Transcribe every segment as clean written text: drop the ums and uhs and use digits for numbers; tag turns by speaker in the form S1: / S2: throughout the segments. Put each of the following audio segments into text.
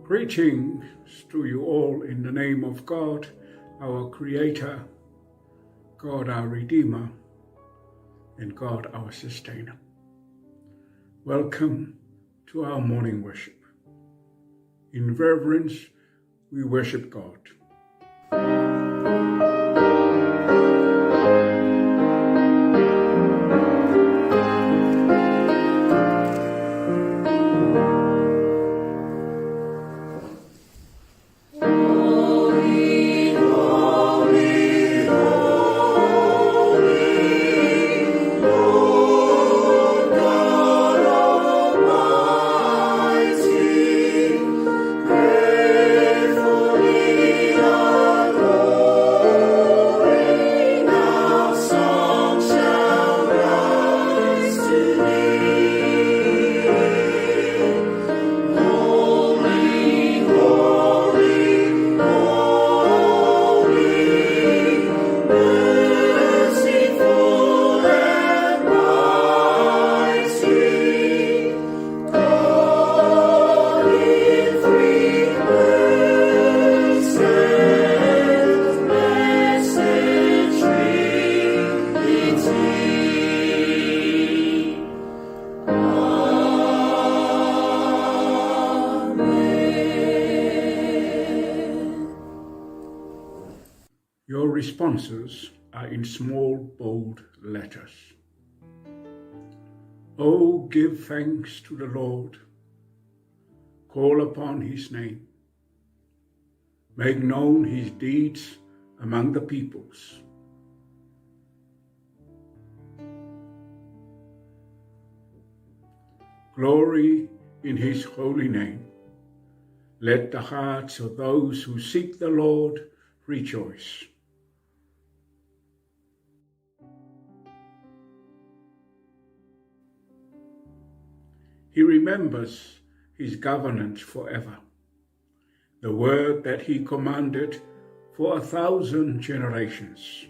S1: Greetings to you all in the name of God, our Creator, God our Redeemer, and God our Sustainer. Welcome to our morning worship. In reverence, we worship God. Your responses are in small, bold letters. Oh, give thanks to the Lord. Call upon his name. Make known his deeds among the peoples. Glory in his holy name. Let the hearts of those who seek the Lord rejoice. He remembers his covenant forever, the word that he commanded for 1,000 generations.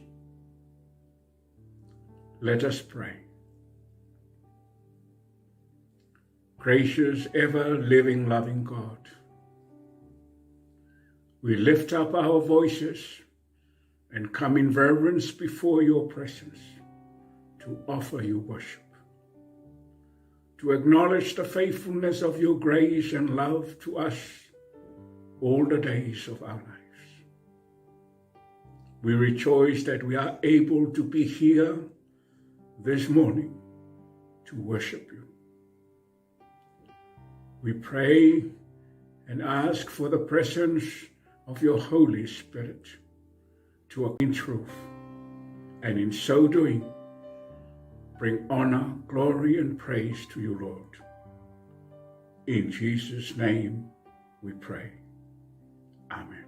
S1: Let us pray. Gracious, ever-living, loving God, we lift up our voices and come in reverence before your presence to offer you worship, to acknowledge the faithfulness of your grace and love to us all the days of our lives. We rejoice that we are able to be here this morning to worship you. We pray and ask for the presence of your Holy Spirit to walk in truth, and in so doing, bring honor, glory, and praise to you, Lord. In Jesus' name we pray. Amen.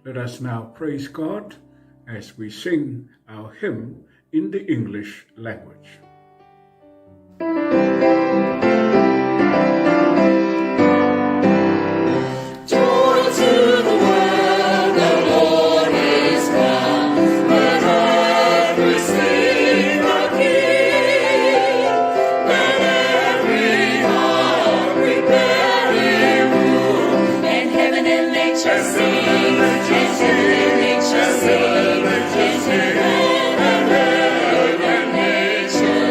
S1: Let us now praise God as we sing our hymn in the English language.
S2: Nature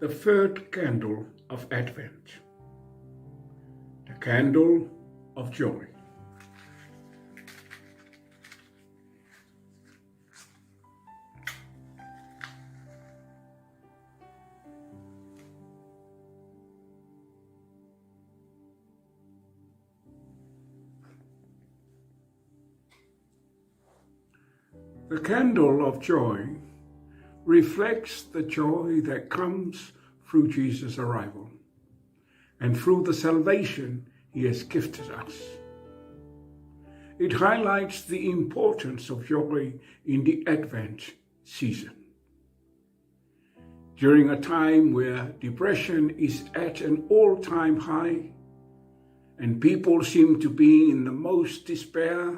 S1: the third candle of Advent, the candle of joy. The candle of joy reflects the joy that comes through Jesus' arrival and through the salvation he has gifted us. It highlights the importance of joy in the Advent season. During a time where depression is at an all-time high and people seem to be in the most despair,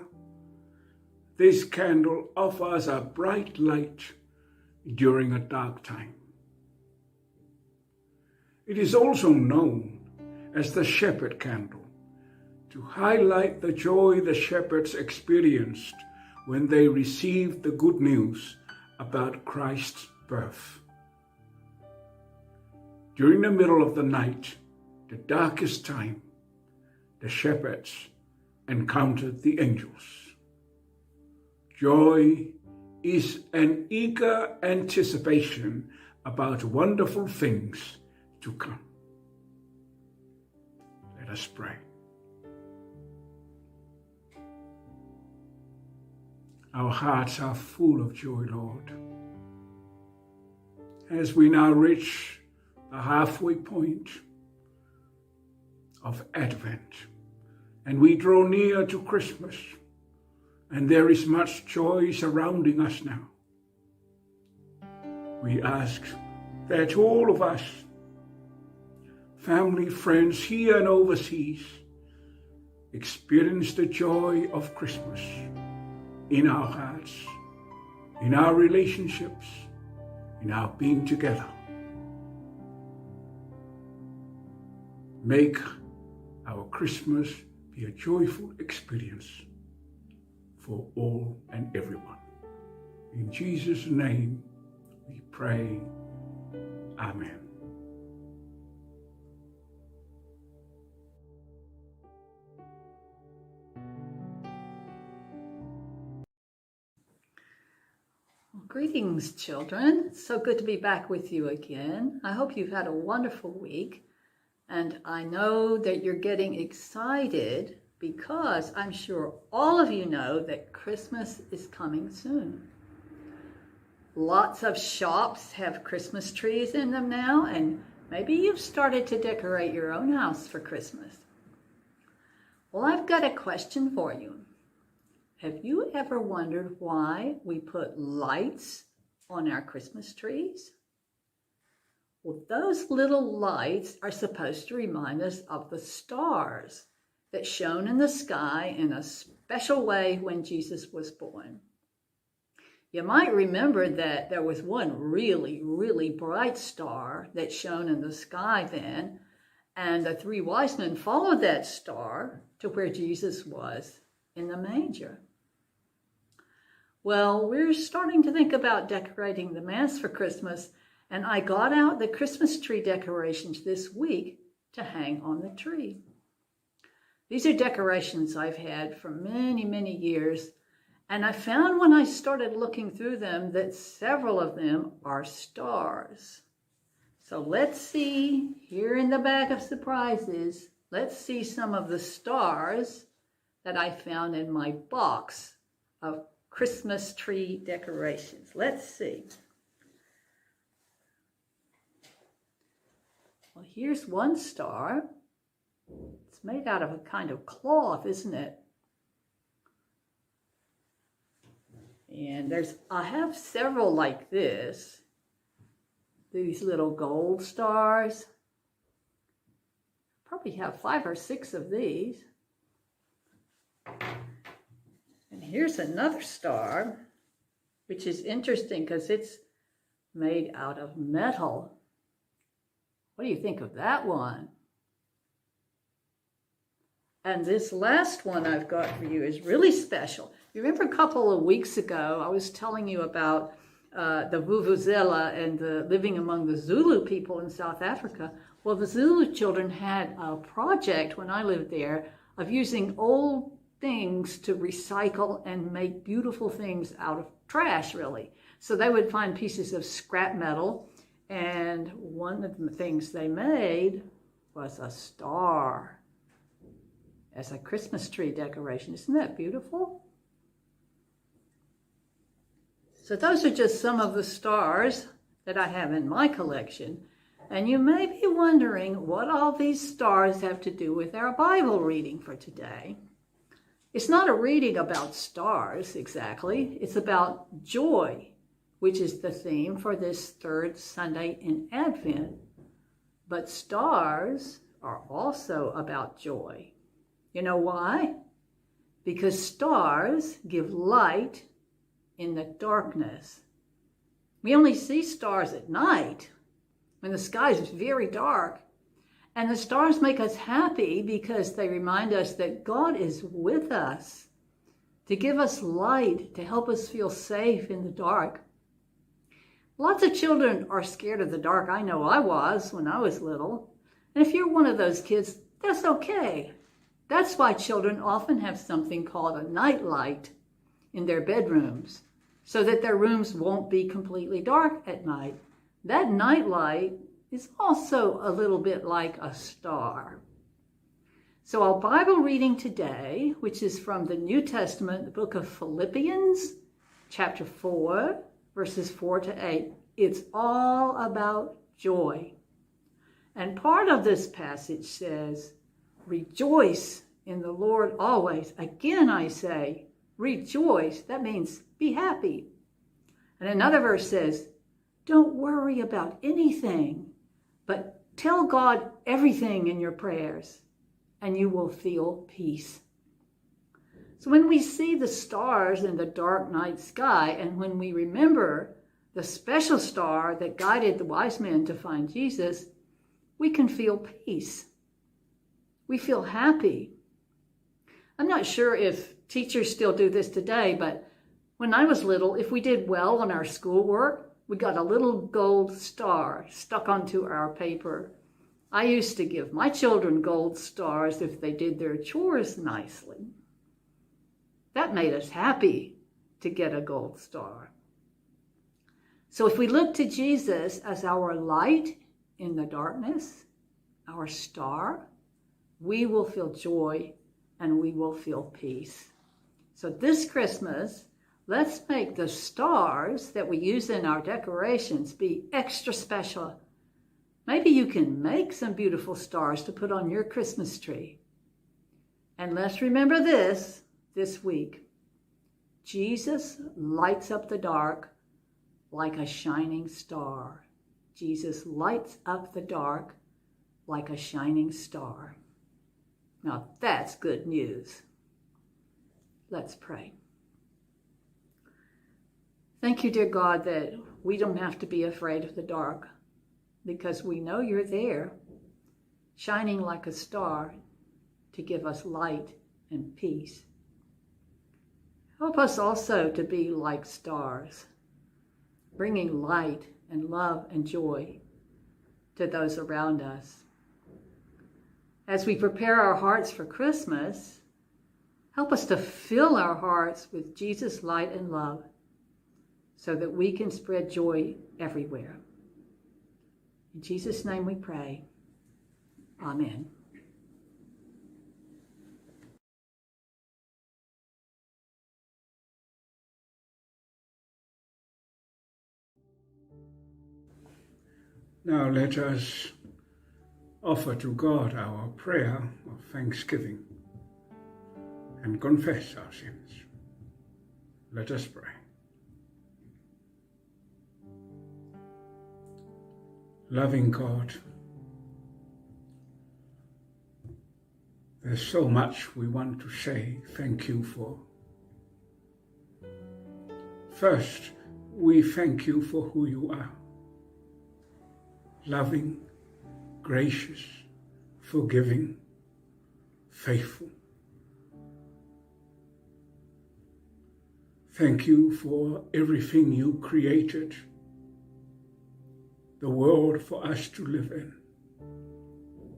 S1: this candle offers a bright light during a dark time. It is also known as the shepherd candle to highlight the joy the shepherds experienced when they received the good news about Christ's birth. During the middle of the night, the darkest time, the shepherds encountered the angels. Joy is an eager anticipation about wonderful things to come. Let us pray. Our hearts are full of joy, Lord, as we now reach the halfway point of Advent and we draw near to Christmas. And there is much joy surrounding us now. We ask that all of us, family, friends here and overseas, experience the joy of Christmas in our hearts, in our relationships, in our being together. Make our Christmas be a joyful experience for all and everyone. In Jesus' name we pray. Amen.
S2: Well, greetings, children. It's so good to be back with you again. I hope you've had a wonderful week, and I know that you're getting excited because I'm sure all of you know that Christmas is coming soon. Lots of shops have Christmas trees in them now, and maybe you've started to decorate your own house for Christmas. Well, I've got a question for you. Have you ever wondered why we put lights on our Christmas trees? Well, those little lights are supposed to remind us of the stars that shone in the sky in a special way when Jesus was born. You might remember that there was one really, really bright star that shone in the sky then, and the three wise men followed that star to where Jesus was in the manger. Well, we're starting to think about decorating the Mass for Christmas, and I got out the Christmas tree decorations this week to hang on the tree. These are decorations I've had for many, many years, and I found when I started looking through them that several of them are stars. So let's see, here in the bag of surprises, let's see some of the stars that I found in my box of Christmas tree decorations. Let's see. Well, here's one star. It's made out of a kind of cloth, isn't it? And I have several like this. These little gold stars. Probably have 5 or 6 of these. And here's another star, which is interesting because it's made out of metal. What do you think of that one? And this last one I've got for you is really special. You remember a couple of weeks ago, I was telling you about the Vuvuzela and the living among the Zulu people in South Africa. Well, the Zulu children had a project when I lived there of using old things to recycle and make beautiful things out of trash, really. So they would find pieces of scrap metal, and one of the things they made was a star as a Christmas tree decoration. Isn't that beautiful? So those are just some of the stars that I have in my collection. And you may be wondering what all these stars have to do with our Bible reading for today. It's not a reading about stars exactly. It's about joy, which is the theme for this third Sunday in Advent. But stars are also about joy. You know why? Because stars give light in the darkness. We only see stars at night when the sky is very dark. And the stars make us happy because they remind us that God is with us to give us light, to help us feel safe in the dark. Lots of children are scared of the dark. I know I was when I was little. And if you're one of those kids, that's okay. That's why children often have something called a night light in their bedrooms, so that their rooms won't be completely dark at night. That night light is also a little bit like a star. So our Bible reading today, which is from the New Testament, the book of Philippians, chapter 4, verses 4 to 8, it's all about joy. And part of this passage says, rejoice in the Lord always. Again, I say, rejoice. That means be happy. And another verse says, don't worry about anything, but tell God everything in your prayers, and you will feel peace. So when we see the stars in the dark night sky, and when we remember the special star that guided the wise men to find Jesus, we can feel peace. We feel happy. I'm not sure if teachers still do this today, but when I was little, if we did well on our schoolwork, we got a little gold star stuck onto our paper. I used to give my children gold stars if they did their chores nicely. That made us happy to get a gold star. So if we look to Jesus as our light in the darkness, our star, we will feel joy and we will feel peace. So this Christmas, let's make the stars that we use in our decorations be extra special. Maybe you can make some beautiful stars to put on your Christmas tree. And let's remember this week. Jesus lights up the dark like a shining star. Jesus lights up the dark like a shining star. Now that's good news. Let's pray. Thank you, dear God, that we don't have to be afraid of the dark because we know you're there, shining like a star to give us light and peace. Help us also to be like stars, bringing light and love and joy to those around us. As we prepare our hearts for Christmas, help us to fill our hearts with Jesus' light and love so that we can spread joy everywhere. In Jesus' name we pray. Amen.
S1: Now let us offer to God our prayer of thanksgiving and confess our sins. Let us pray. Loving God, there's so much we want to say thank you for. First, we thank you for who you are. Loving, gracious, forgiving, faithful. Thank you for everything you created, the world for us to live in,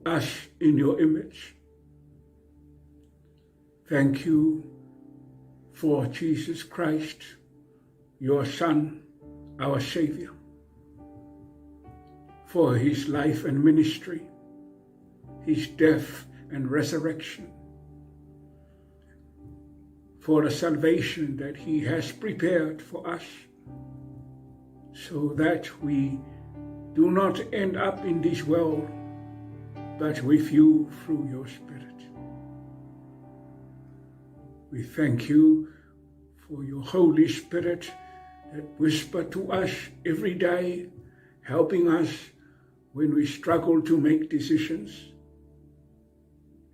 S1: us in your image. Thank you for Jesus Christ, your Son, our Savior, for his life and ministry, his death and resurrection, for the salvation that he has prepared for us, so that we do not end up in this world, but with you through your Spirit. We thank you for your Holy Spirit that whispers to us every day, helping us when we struggle to make decisions,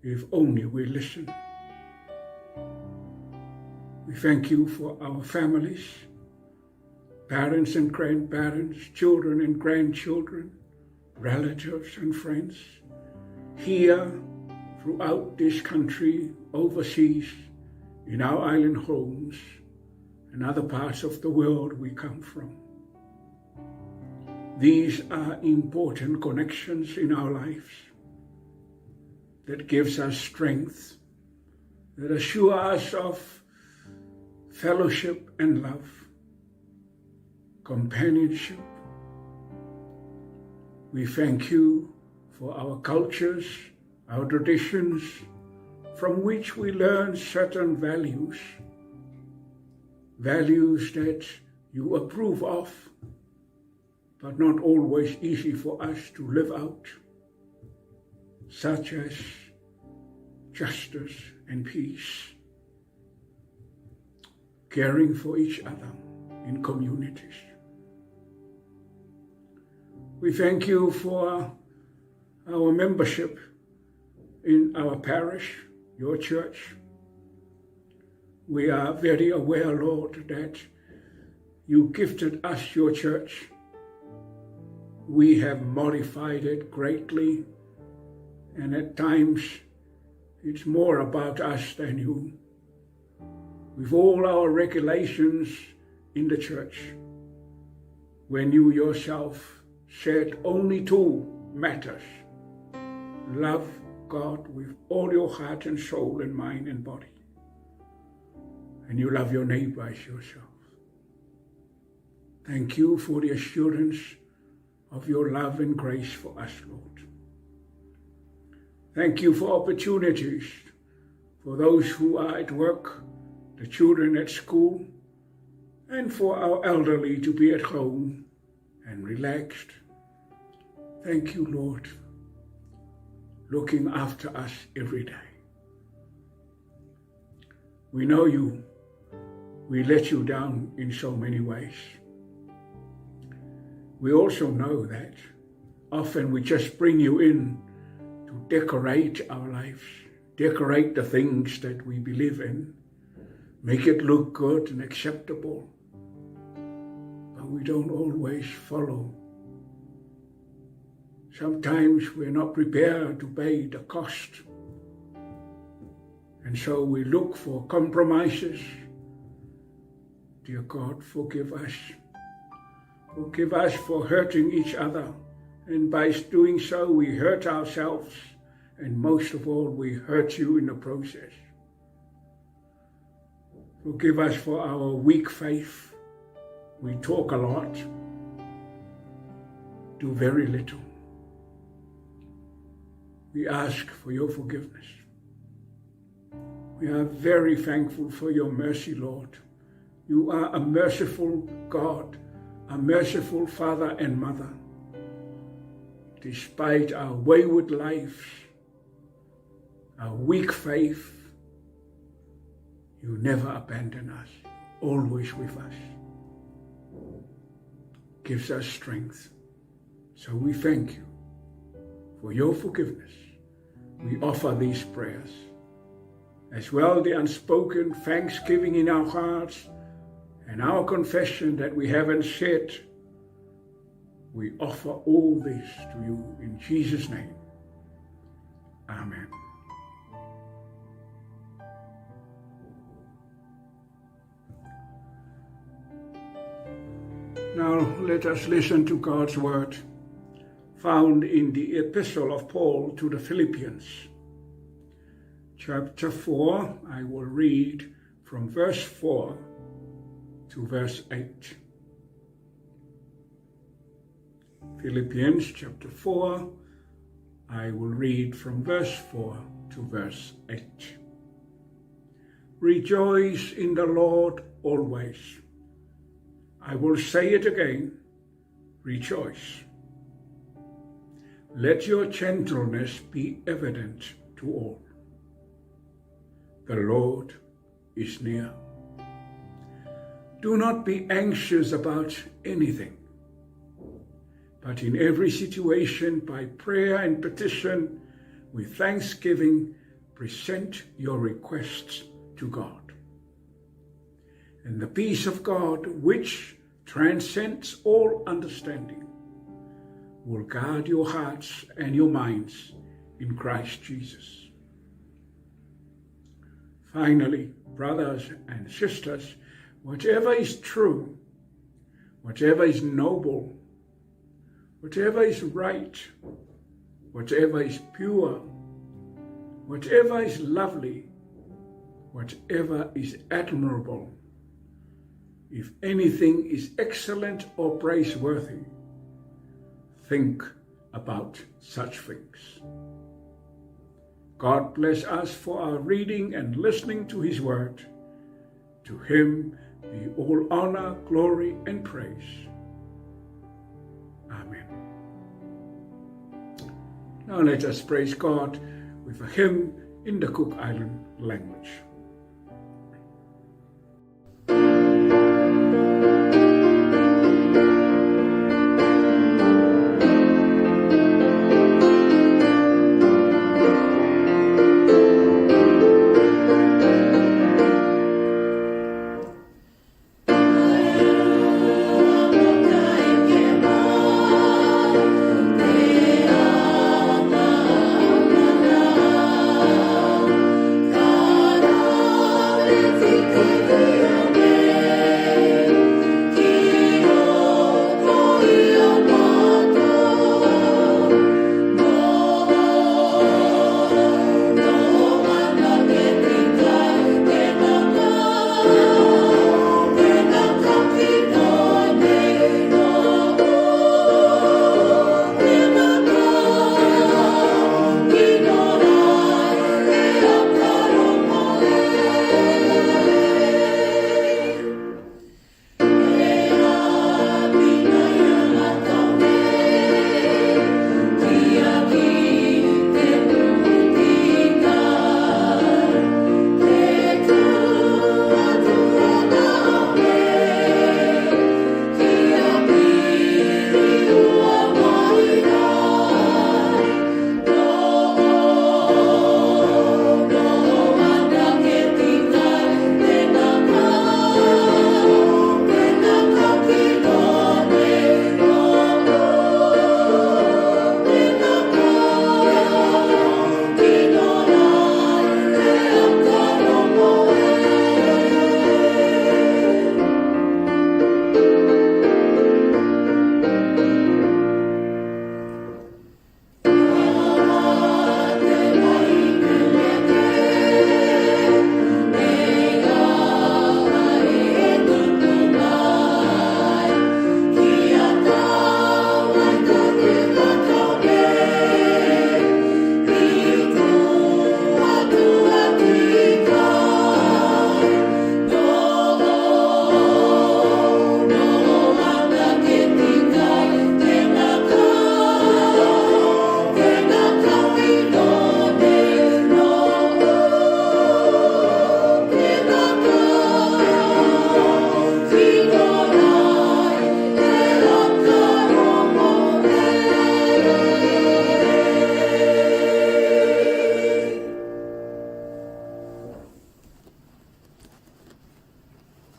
S1: if only we listen. We thank you for our families, parents and grandparents, children and grandchildren, relatives and friends, here, throughout this country, overseas, in our island homes, and other parts of the world we come from. These are important connections in our lives that gives us strength, that assure us of fellowship and love, companionship. We thank you for our cultures, our traditions, from which we learn certain values that you approve of, but not always easy for us to live out, such as justice and peace, caring for each other in communities. We thank you for our membership in our parish, your church. We are very aware, Lord, that you gifted us your church. We have modified it greatly, and at times it's more about us than you. With all our regulations in the church, when you yourself said only two matters: love God with all your heart and soul and mind and body, and you love your neighbor as yourself. Thank you for the assurance of your love and grace for us, Lord. Thank you for opportunities for those who are at work, the children at school, and for our elderly to be at home and relaxed. Thank you, Lord, looking after us every day. We know you. We let you down in so many ways. We also know that often we just bring you in to decorate our lives, decorate the things that we believe in, make it look good and acceptable. But we don't always follow. Sometimes we're not prepared to pay the cost. And so we look for compromises. Dear God, forgive us. Forgive us for hurting each other. And by doing so, we hurt ourselves. And most of all, we hurt you in the process. Forgive us for our weak faith. We talk a lot, do very little. We ask for your forgiveness. We are very thankful for your mercy, Lord. You are a merciful God, a merciful Father and Mother. Despite our wayward lives, our weak faith, you never abandon us, always with us. Gives us strength. So we thank you for your forgiveness. We offer these prayers, as well the unspoken thanksgiving in our hearts and our confession that we haven't said. We offer all this to you in Jesus' name. Amen. Now let us listen to God's word, found in the epistle of Paul to the Philippians. Chapter 4, I will read from verse 4 to verse 8. Philippians chapter 4, I will read from verse 4 to verse 8. Rejoice in the Lord always. I will say it again, rejoice. Let your gentleness be evident to all. The Lord is near. Do not be anxious about anything, but in every situation, by prayer and petition, with thanksgiving, present your requests to God. And the peace of God, which transcends all understanding, will guard your hearts and your minds in Christ Jesus. Finally, brothers and sisters, whatever is true, whatever is noble, whatever is right, whatever is pure, whatever is lovely, whatever is admirable, if anything is excellent or praiseworthy, think about such things. God bless us for our reading and listening to his word. To him be all honor, glory, and praise. Amen. Now let us praise God with a hymn in the Cook Island language.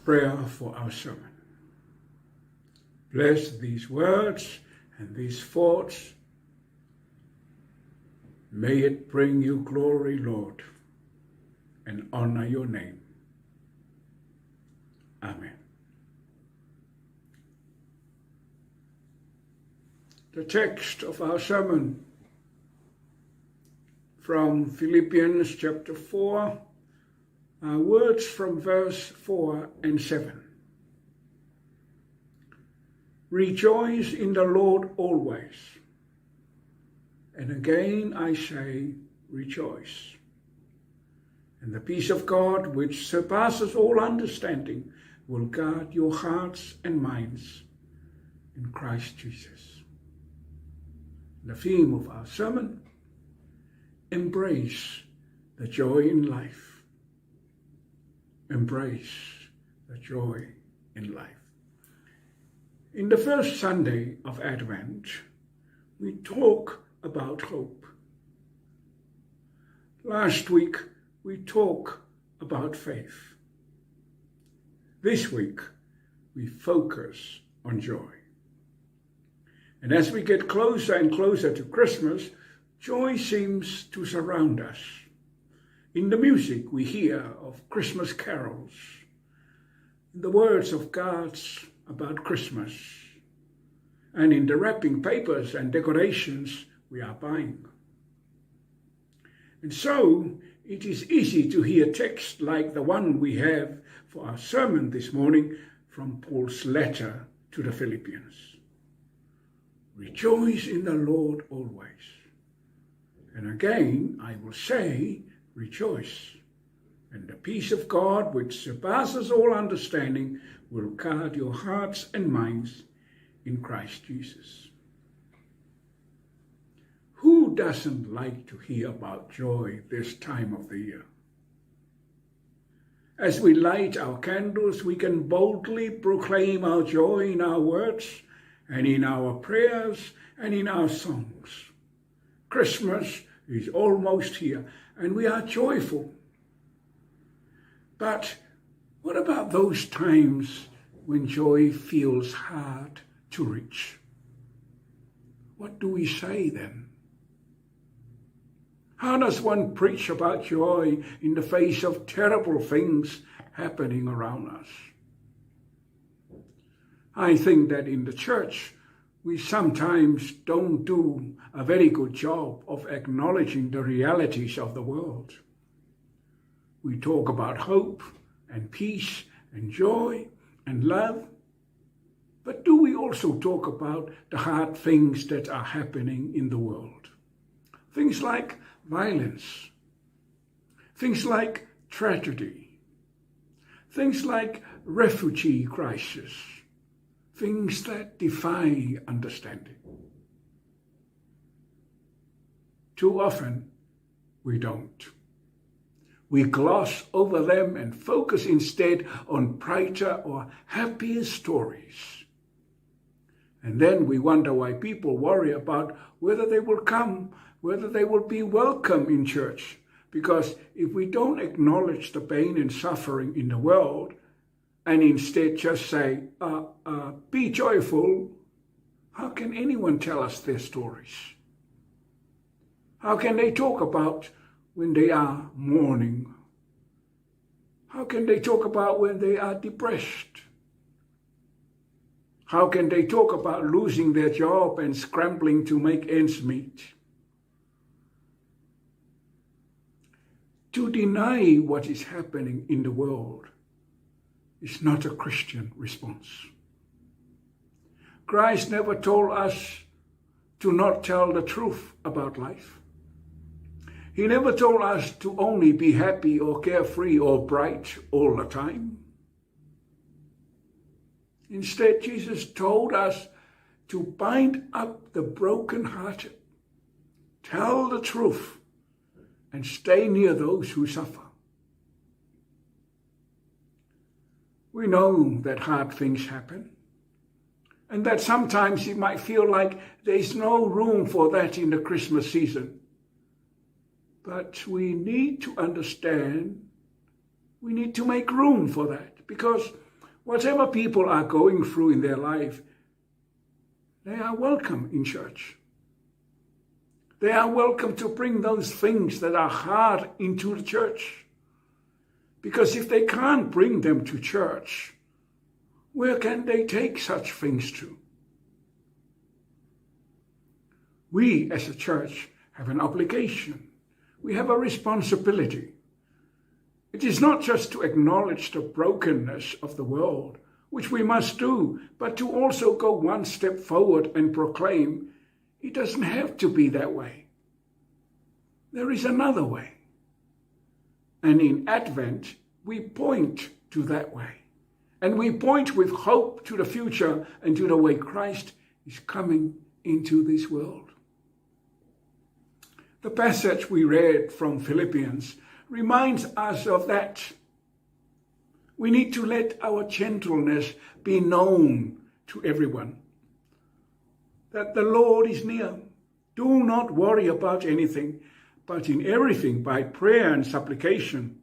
S1: Prayer for our sermon. Bless these words and these thoughts. May it bring you glory, Lord, and honor your name. Amen. The text of our sermon from Philippians Chapter 4 are words from verse 4 and 7. Rejoice in the Lord always. And again I say, rejoice. And the peace of God, which surpasses all understanding, will guard your hearts and minds in Christ Jesus. The theme of our sermon, embrace the joy in life. Embrace the joy in life. In the first Sunday of Advent, we talk about hope. Last week, we talk about faith. This week, we focus on joy. And as we get closer and closer to Christmas, joy seems to surround us. In the music we hear of Christmas carols, in the words of cards about Christmas, and in the wrapping papers and decorations we are buying. And so it is easy to hear texts like the one we have for our sermon this morning from Paul's letter to the Philippians. Rejoice in the Lord always. And again, I will say, rejoice. And the peace of God, which surpasses all understanding, will guard your hearts and minds in Christ Jesus. Who doesn't like to hear about joy this time of the year? As we light our candles, we can boldly proclaim our joy in our words and in our prayers and in our songs. Christmas is almost here, and we are joyful. But what about those times when joy feels hard to reach? What do we say then? How does one preach about joy in the face of terrible things happening around us? I think that in the church, we sometimes don't do a very good job of acknowledging the realities of the world. We talk about hope and peace and joy and love, but do we also talk about the hard things that are happening in the world? Things like violence, things like tragedy, things like refugee crisis, things that defy understanding. Too often, we don't. We gloss over them and focus instead on brighter or happier stories. And then we wonder why people worry about whether they will come, whether they will be welcome in church. Because if we don't acknowledge the pain and suffering in the world, and instead just say, be joyful, how can anyone tell us their stories? How can they talk about when they are mourning? How can they talk about when they are depressed? How can they talk about losing their job and scrambling to make ends meet? To deny what is happening in the world is not a Christian response. Christ never told us to not tell the truth about life. He never told us to only be happy or carefree or bright all the time. Instead, Jesus told us to bind up the brokenhearted, tell the truth, and stay near those who suffer. We know that hard things happen, and that sometimes it might feel like there's no room for that in the Christmas season. But we need to understand, we need to make room for that, because whatever people are going through in their life, they are welcome in church. They are welcome to bring those things that are hard into the church. Because if they can't bring them to church, where can they take such things to? We as a church have an obligation. We have a responsibility. It is not just to acknowledge the brokenness of the world, which we must do, but to also go one step forward and proclaim it doesn't have to be that way. There is another way. And in Advent, we point to that way. And we point with hope to the future and to the way Christ is coming into this world. The passage we read from Philippians reminds us of that. We need to let our gentleness be known to everyone. That the Lord is near. Do not worry about anything, but in everything, by prayer and supplication,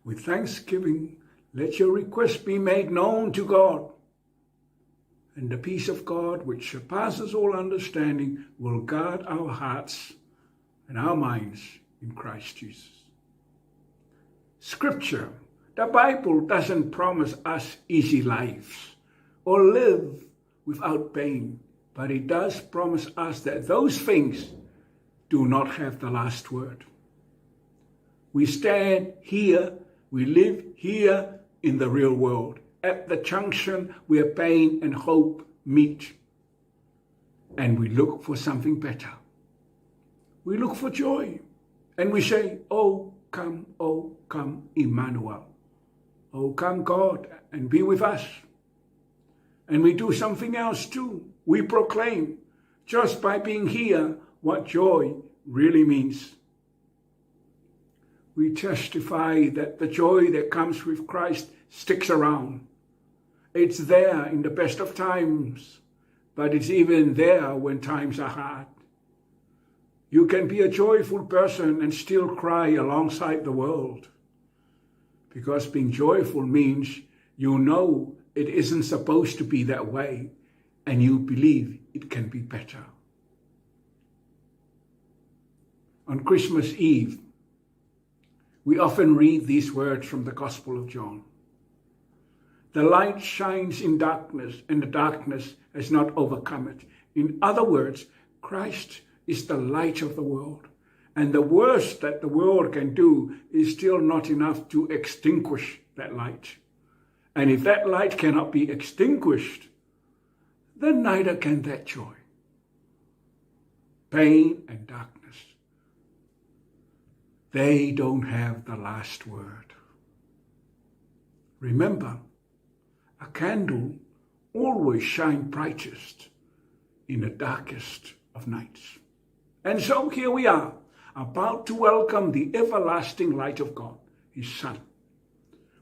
S1: with thanksgiving, let your requests be made known to God. And the peace of God, which surpasses all understanding, will guard our hearts and our minds in Christ Jesus. Scripture, the Bible doesn't promise us easy lives or live without pain, but it does promise us that those things do not have the last word. We stand here, we live here in the real world, at the junction where pain and hope meet, and we look for something better. We look for joy, and we say, oh, come, Emmanuel. Oh, come, God, and be with us. And we do something else too. We proclaim, just by being here, what joy really means. We testify that the joy that comes with Christ sticks around. It's there in the best of times, but it's even there when times are hard. You can be a joyful person and still cry alongside the world. Because being joyful means you know it isn't supposed to be that way, and you believe it can be better. On Christmas Eve, we often read these words from the Gospel of John. The light shines in darkness, and the darkness has not overcome it. In other words, Christ is the light of the world. And the worst that the world can do is still not enough to extinguish that light. And if that light cannot be extinguished, then neither can that joy. Pain and darkness, they don't have the last word. Remember, a candle always shines brightest in the darkest of nights. And so here we are, about to welcome the everlasting light of God, His Son.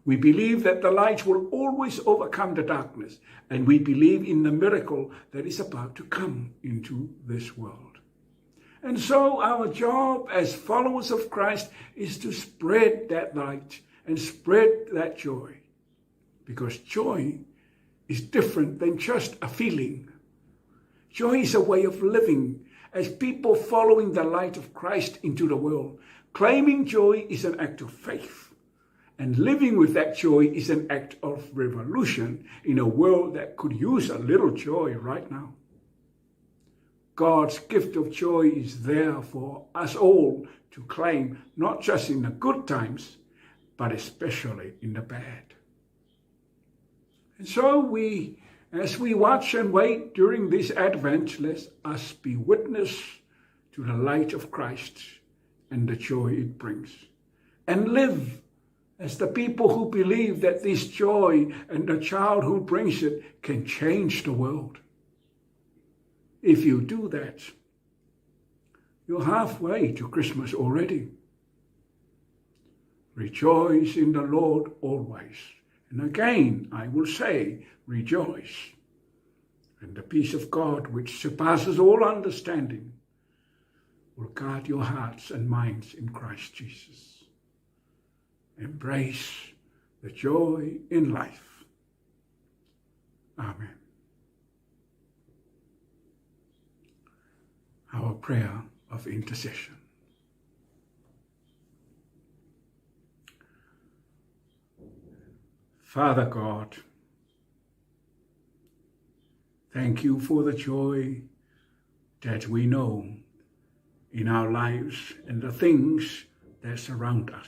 S1: We believe that the light will always overcome the darkness, and we believe in the miracle that is about to come into this world. And so our job as followers of Christ is to spread that light and spread that joy, because joy is different than just a feeling. Joy is a way of living as people following the light of Christ into the world. Claiming joy is an act of faith, and living with that joy is an act of revolution in a world that could use a little joy right now. God's gift of joy is there for us all to claim, not just in the good times, but especially in the bad. And so as we watch and wait during this Advent, let us be witness to the light of Christ and the joy it brings. And live as the people who believe that this joy and the child who brings it can change the world. If you do that, you're halfway to Christmas already. Rejoice in the Lord always. And again, I will say, rejoice. And the peace of God, which surpasses all understanding, will guard your hearts and minds in Christ Jesus. Embrace the joy in life. Amen. Our prayer of intercession. Father God, thank you for the joy that we know in our lives and the things that surround us,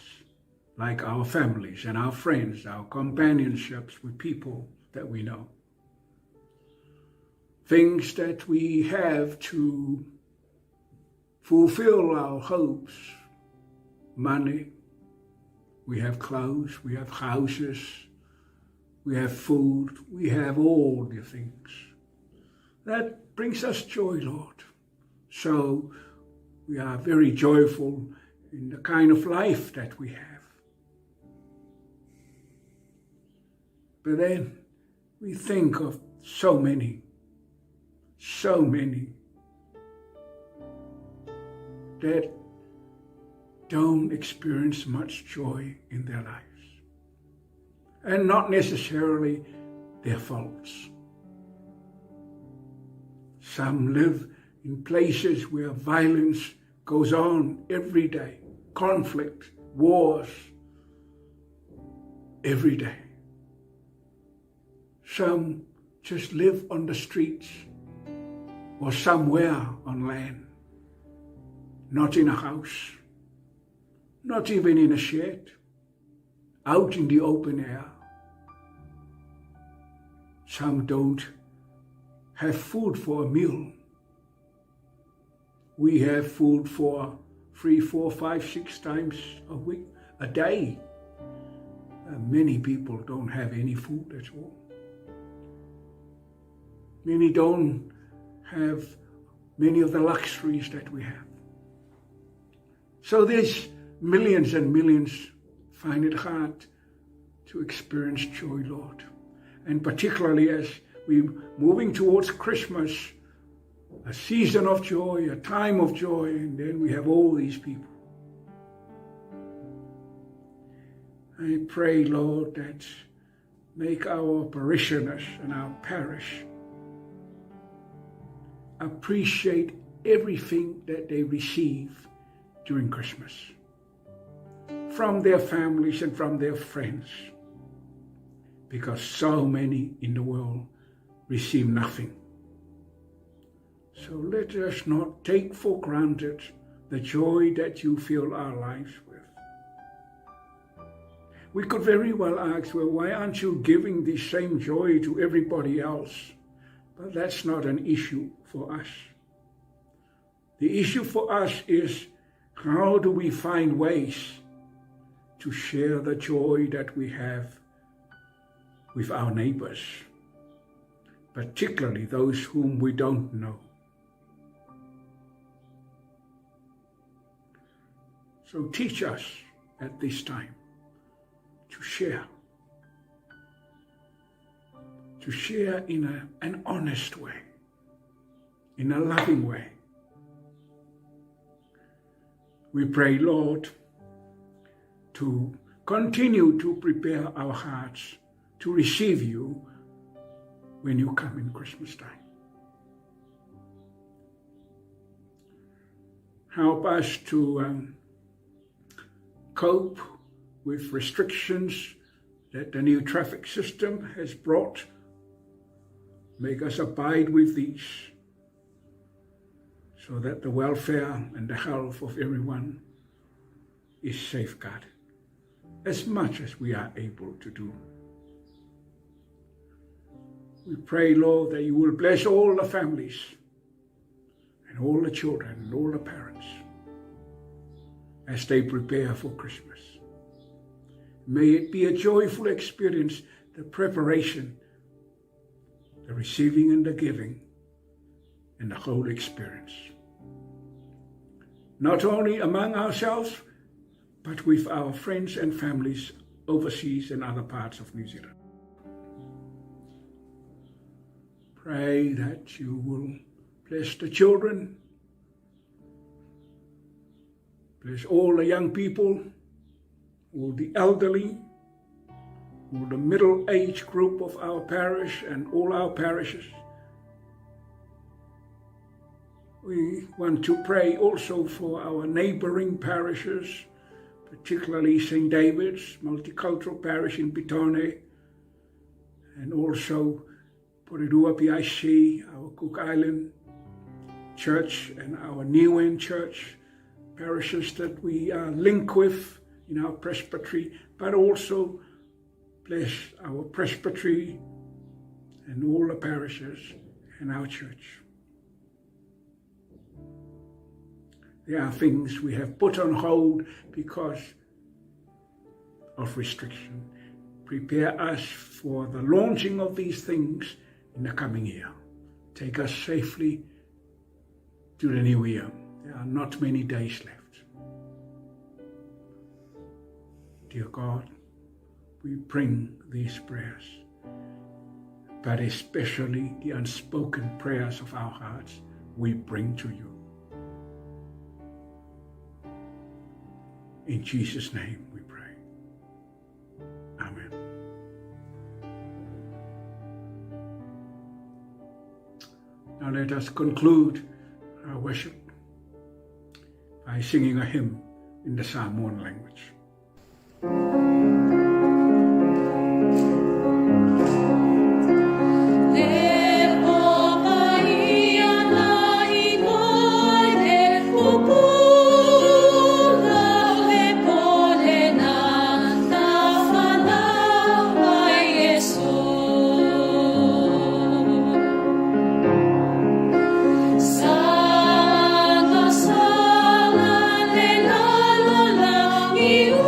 S1: like our families and our friends, our companionships with people that we know. Things that we have to fulfill our hopes, money, we have clothes, we have houses, we have food, we have all the things. That brings us joy, Lord. So we are very joyful in the kind of life that we have. But then we think of so many that don't experience much joy in their lives. And not necessarily their faults. Some live in places where violence goes on every day, conflict, wars, every day. Some just live on the streets or somewhere on land, not in a house, not even in a shed, out in the open air. Some don't have food for a meal. We have food for 3, 4, 5, 6 times a day. Many people don't have any food at all. Many don't have many of the luxuries that we have. So there's millions and millions find it hard to experience joy, Lord. And particularly as we're moving towards Christmas, a season of joy, a time of joy, and then we have all these people. I pray, Lord, that make our parishioners and our parish appreciate everything that they receive during Christmas from their families and from their friends, because so many in the world receive nothing. So let us not take for granted the joy that you fill our lives with. We could very well ask, well, why aren't you giving the same joy to everybody else? But that's not an issue for us. The issue for us is, how do we find ways to share the joy that we have with our neighbors, particularly those whom we don't know? So teach us at this time to share in an honest way, in a loving way. We pray, Lord, to continue to prepare our hearts to receive you when you come in Christmas time. Help us to cope with restrictions that the new traffic system has brought. Make us abide with these, so that the welfare and the health of everyone is safeguarded as much as we are able to do. We pray, Lord, that you will bless all the families and all the children and all the parents as they prepare for Christmas. May it be a joyful experience, the preparation, the receiving and the giving, and the whole experience. Not only among ourselves, but with our friends and families overseas and other parts of New Zealand. Pray that you will bless the children, bless all the young people, all the elderly, all the middle-aged group of our parish and all our parishes. We want to pray also for our neighboring parishes, particularly St. David's Multicultural Parish in Pitone, and also Porirua PIC, our Cook Island, church and our New End church, parishes that we are linked with in our presbytery, but also bless our presbytery and all the parishes in our church. There are things we have put on hold because of restriction. Prepare us for the launching of these things in the coming year. Take us safely to the new year. There are not many days left. Dear God, we bring these prayers, but especially the unspoken prayers of our hearts, we bring to you. In Jesus' name we pray. Amen. Now let us conclude our worship by singing a hymn in the Samoan language.
S3: You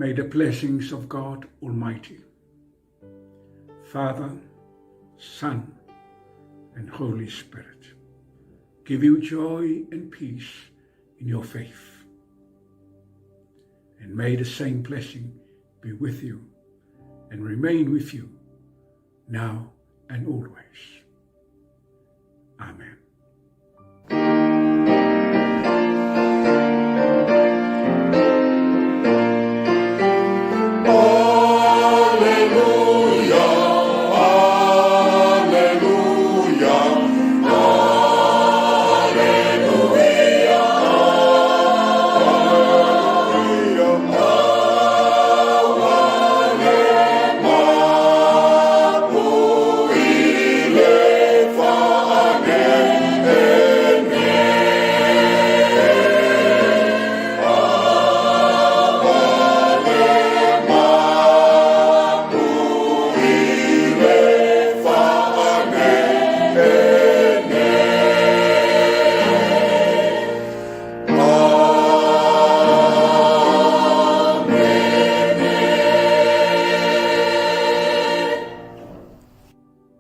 S1: May the blessings of God Almighty, Father, Son, and Holy Spirit give you joy and peace in your faith. And may the same blessing be with you and remain with you now and always. Amen.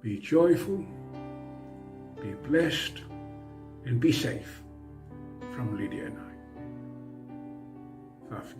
S1: Be joyful, be blessed, and be safe from Lydia and I. Prof.